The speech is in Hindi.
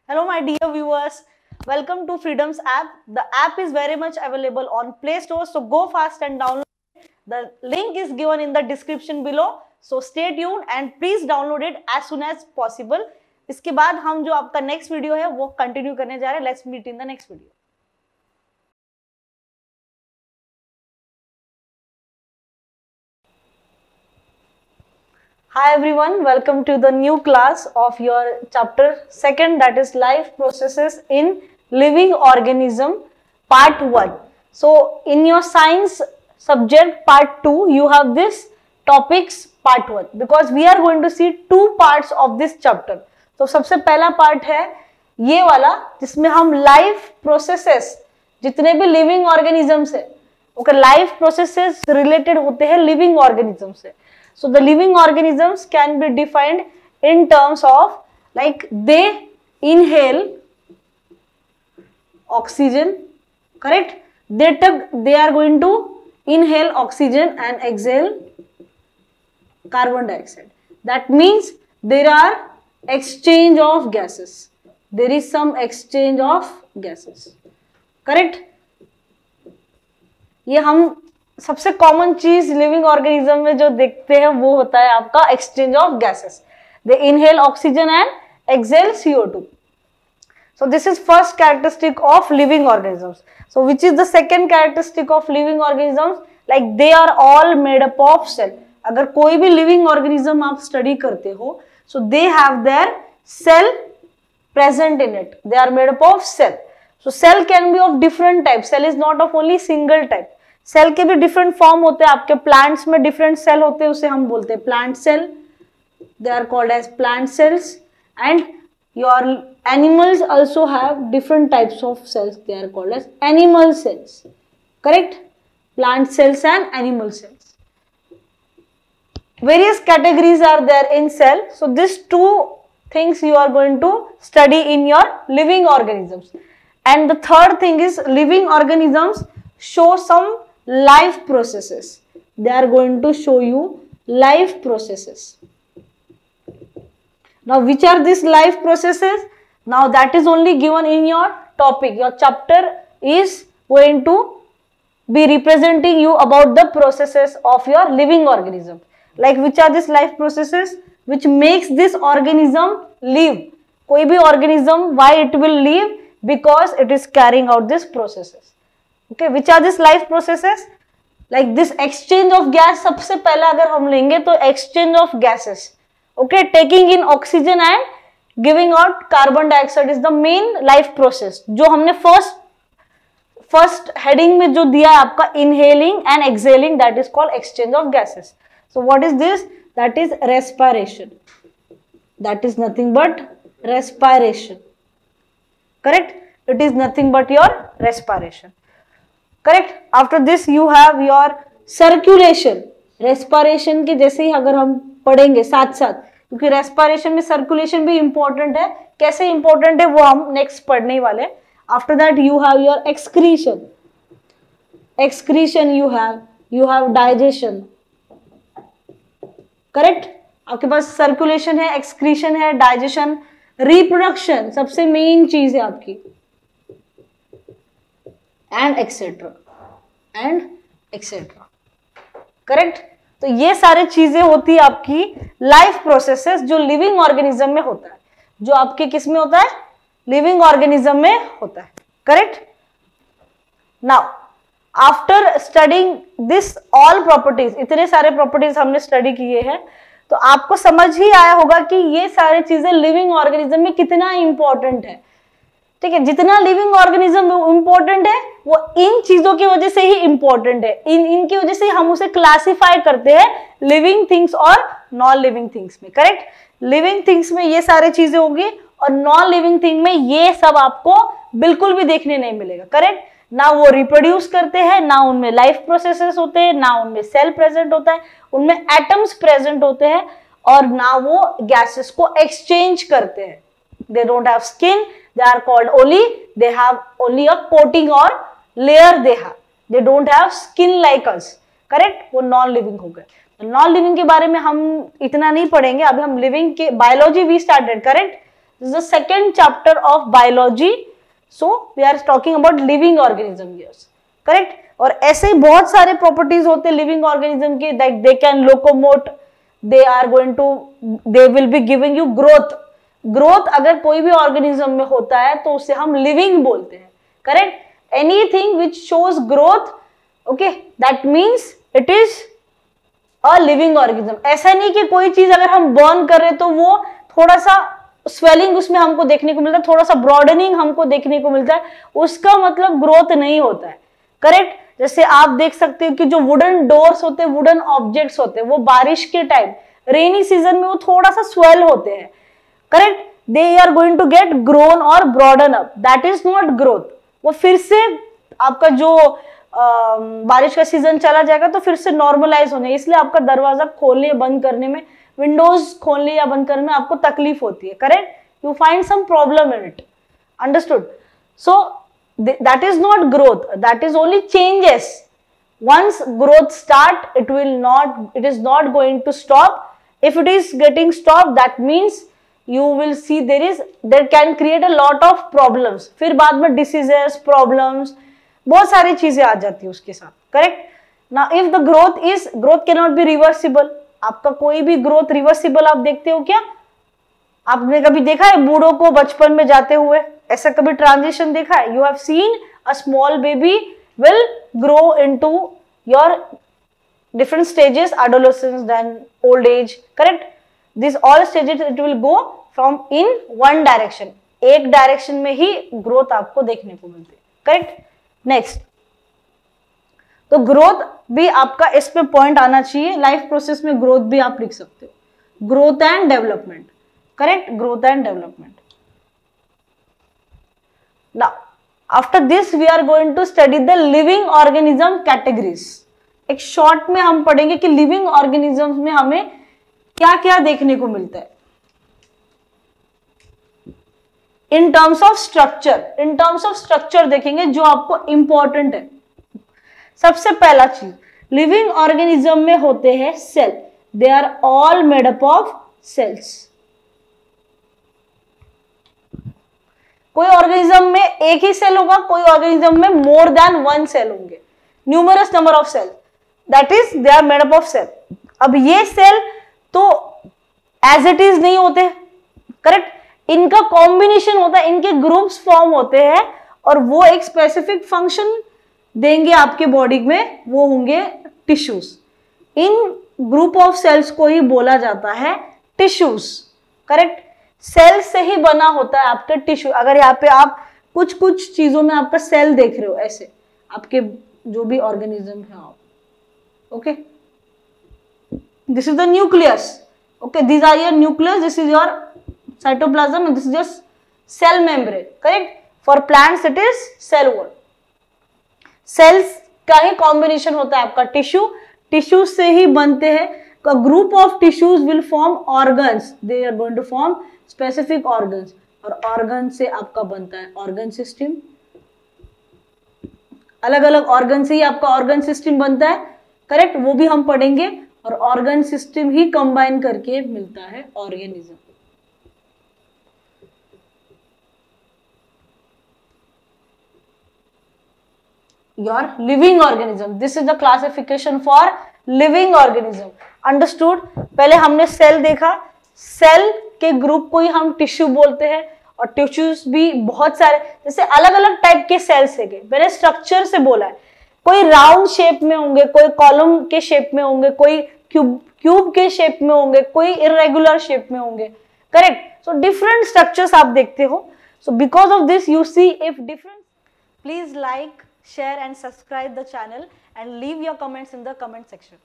Hello, my dear viewers. Welcome to Freedom's app. The app is very much available on Play Store, so go fast and download. The link is given in the description below. So stay tuned and please download it as soon as possible. इसके बाद हम जो आपका नेक्स्ट वीडियो है वो कंटिन्यू करने जा रहे हैं. Let's meet in the next video. Hi everyone, welcome to the new class of your chapter 2, that is life processes in living organism part 1. So in your science subject part 2 you have this topics part 1 because we are going to see two parts of this chapter. तो सबसे पहला पार्ट है ये वाला जिसमें हम लाइफ प्रोसेसेस जितने भी लिविंग ऑर्गेनिजम्स है ओके लाइफ प्रोसेसेस रिलेटेड होते हैं लिविंग ऑर्गेनिज्म से. So the living organisms can be defined in terms of like they inhale oxygen, correct? They are going to inhale oxygen and exhale carbon dioxide. That means there are exchange of gases. There is some exchange of gases, correct? ये हम सबसे कॉमन चीज लिविंग ऑर्गेनिज्म में जो देखते हैं वो होता है आपका exchange of gases. They inhale oxygen and exhale CO2. So this is first characteristic of living organisms. So which is the second characteristic of living organisms? Like they are all made up of cell. अगर कोई भी living organism आप स्टडी करते हो so they have their cell present in it. They are made up of cell. So cell can be of different types. Cell is not of only single type. Cell के भी डिफरेंट फॉर्म होते हैं. आपके प्लांट्स में डिफरेंट सेल होते हैं, उसे हम बोलते हैं plant cell. They are called as plant cells. And your animals also have different types of cells. They are called as animal cells, correct? Plant cells and animal cells. Various categories are there in cell. So this two things you are going to study in your living organisms. And the third thing is living organisms show some life processes. They are going to show you life processes. Now which are these life processes? Now that is only given in your topic. Your chapter is going to be representing you about the processes of your living organism. Like which are these life processes which makes this organism live. कोई भी organism, why it will live? Because it is carrying out these processes. Okay, which are these life processes? Like this exchange of gas. सबसे पहला अगर हम लेंगे तो exchange of gases. Okay, taking in oxygen and giving out carbon dioxide is the main life process. जो हमने first heading में जो दिया है आपका inhaling and exhaling, that is called exchange of gases. So what is this? That is respiration. That is nothing but respiration. Correct? It is nothing but your respiration. Correct. After this you have your circulation. Respiration के जैसे ही अगर हम पढ़ेंगे साथ साथ, क्योंकि रेस्पिरेशन में सर्कुलेशन भी इंपॉर्टेंट है. कैसे इंपॉर्टेंट है वो हम नेक्स्ट पढ़ने वाले. After that you have your excretion. Excretion you have digestion. Correct. आपके पास सर्कुलेशन है, एक्सक्रीशन है, डाइजेशन, रिप्रोडक्शन सबसे मेन चीज है आपकी, एंड एक्सेट्रा. करेक्ट. तो ये सारे चीजें होती है आपकी लाइफ प्रोसेसेस जो लिविंग ऑर्गेनिज्म में होता है. जो आपके किस में होता है? लिविंग ऑर्गेनिज्म में होता है. Correct. Now after studying this all properties, इतने सारे प्रॉपर्टीज हमने स्टडी किए हैं, तो आपको समझ ही आया होगा कि ये सारी चीजें लिविंग ऑर्गेनिज्म में कितना इंपॉर्टेंट है. ठीक है. जितना लिविंग ऑर्गेनिज्म इंपॉर्टेंट है वो इन चीजों की वजह से ही इंपॉर्टेंट है. इनकी वजह से हम उसे क्लासिफाई करते हैं लिविंग थिंग्स और नॉन लिविंग थिंग्स में. करेक्ट. लिविंग थिंग्स में ये सारी चीजें होंगी और नॉन लिविंग थिंग में ये सब आपको बिल्कुल भी देखने नहीं मिलेगा. करेक्ट. ना वो रिप्रोड्यूस करते हैं, ना उनमें लाइफ प्रोसेसेस होते हैं, ना उनमें सेल प्रेजेंट होता है, उनमें एटम्स प्रेजेंट होते हैं, और ना वो गैसेस को एक्सचेंज करते हैं. They don't have skin. They are called they have only a coating or layer they have. They don't have skin like us. Correct? वो नॉन लिविंग हो गए. नॉन लिविंग के बारे में हम इतना नहीं पढ़ेंगे. अभी हम लिविंग के biology we started. Correct. This is the second chapter of biology. So we are talking about living organism here. Correct? और ऐसे ही बहुत सारे प्रॉपर्टीज होते हैं लिविंग ऑर्गेनिज्म के, that they can locomote, they are going to, they will be giving you growth. Growth अगर कोई भी ऑर्गेनिज्म में होता है तो उसे हम लिविंग बोलते हैं. Correct? Anything which shows growth, okay, that means it is a living organism. ऐसा नहीं कि कोई चीज अगर हम बर्न कर रहे तो वो थोड़ा सा स्वेलिंग उसमें हमको देखने को मिलता है, थोड़ा सा ब्रॉडनिंग हमको देखने को मिलता है, उसका मतलब ग्रोथ नहीं होता है. करेक्ट? जैसे आप देख सकते हो कि जो वुडन डोर्स होते हैं, वुडन ऑब्जेक्ट्स होते हैं, वो बारिश के टाइम, रेनी सीजन में वो थोड़ा सा स्वेल होते हैं. Correct? They are going to get grown और broaden up. That is not growth. वो फिर से आपका जो बारिश का सीजन चला जाएगा तो फिर से नॉर्मलाइज होने, इसलिए आपका दरवाजा खोलने या बंद करने में, विंडोज खोलने या बंद करने में आपको तकलीफ होती है. Correct? You find some problem in it. Understood? So that is not growth, that is only changes. Once growth start, it is not going to stop. If it is getting stopped, that means you will see there can create a lot of problems. फिर बाद में diseases, problems, बहुत सारी चीजें आ जाती है उसके साथ. Correct? Now if the growth cannot be reversible, आपका कोई भी ग्रोथ रिवर्सिबल आप देखते हो क्या? आपने कभी देखा है बूढ़ों को बचपन में जाते हुए? ऐसा कभी ट्रांजिशन देखा है? You have seen a small baby will grow into your different stages, adolescence, then old age. Correct? This all stages it will go from in one direction. एक डायरेक्शन में ही ग्रोथ आपको देखने को मिलती है. करेक्ट? नेक्स्ट, तो ग्रोथ भी आपका इसमें पॉइंट आना चाहिए. लाइफ प्रोसेस में ग्रोथ भी आप लिख सकते हो. Growth and development. Correct? Growth and development. Now, after this we are going to study the living organism categories. एक शॉर्ट में हम पढ़ेंगे कि लिविंग ऑर्गेनिजम्स में हमें क्या क्या देखने को मिलता है. इन टर्म्स ऑफ स्ट्रक्चर देखेंगे जो आपको इंपॉर्टेंट है. सबसे पहला चीज, लिविंग ऑर्गेनिज्म में होते हैं cell. They are all made up of cells. कोई ऑर्गेनिज्म में एक ही सेल होगा, कोई ऑर्गेनिज्म में मोर देन वन सेल होंगे, numerous number of cell, that is they are made up of cell. अब ये सेल तो एज इट इज नहीं होते. करेक्ट? इनका कॉम्बिनेशन होता है, इनके ग्रुप्स फॉर्म होते हैं और वो एक स्पेसिफिक फंक्शन देंगे आपके बॉडी में, वो होंगे टिश्यूज. इन ग्रुप ऑफ सेल्स को ही बोला जाता है टिश्यूज. करेक्ट? सेल से ही बना होता है आपका टिश्यू. अगर यहाँ पे आप कुछ चीजों में आपका सेल देख रहे हो, ऐसे आपके जो भी ऑर्गेनिज्म है आप, okay, this is the nucleus. Okay, this are your nucleus, this is your cytoplasm and this is your cell membrane. Correct? For plants it is cell wall. Cells का ही कॉम्बिनेशन होता है आपका टिश्यू. टिश्यू से ही बनते हैं. A group of tissues will form organs. They are going to form specific organs. और organ से आपका बनता है organ system. अलग अलग organ से ही आपका organ system बनता है. करेक्ट? वो भी हम पढ़ेंगे. और organ system ही combine करके मिलता है organism. Your living organism. This is the classification for living organism. Understood? पहले हमने सेल देखा. सेल के ग्रुप को ही हम टिश्यू बोलते हैं और टिश्यूज भी बहुत सारे, जैसे अलग अलग टाइप के सेल्स है. मैंने स्ट्रक्चर से बोला है. कोई राउंड शेप में होंगे, कोई कॉलम के शेप में होंगे, कोई क्यूब के शेप में होंगे, कोई इरेगुलर शेप में होंगे. करेक्ट? सो डिफरेंट स्ट्रक्चर्स आप देखते हो. So because of this you see if different. Please like, share and subscribe the channel and leave your comments in the comment section.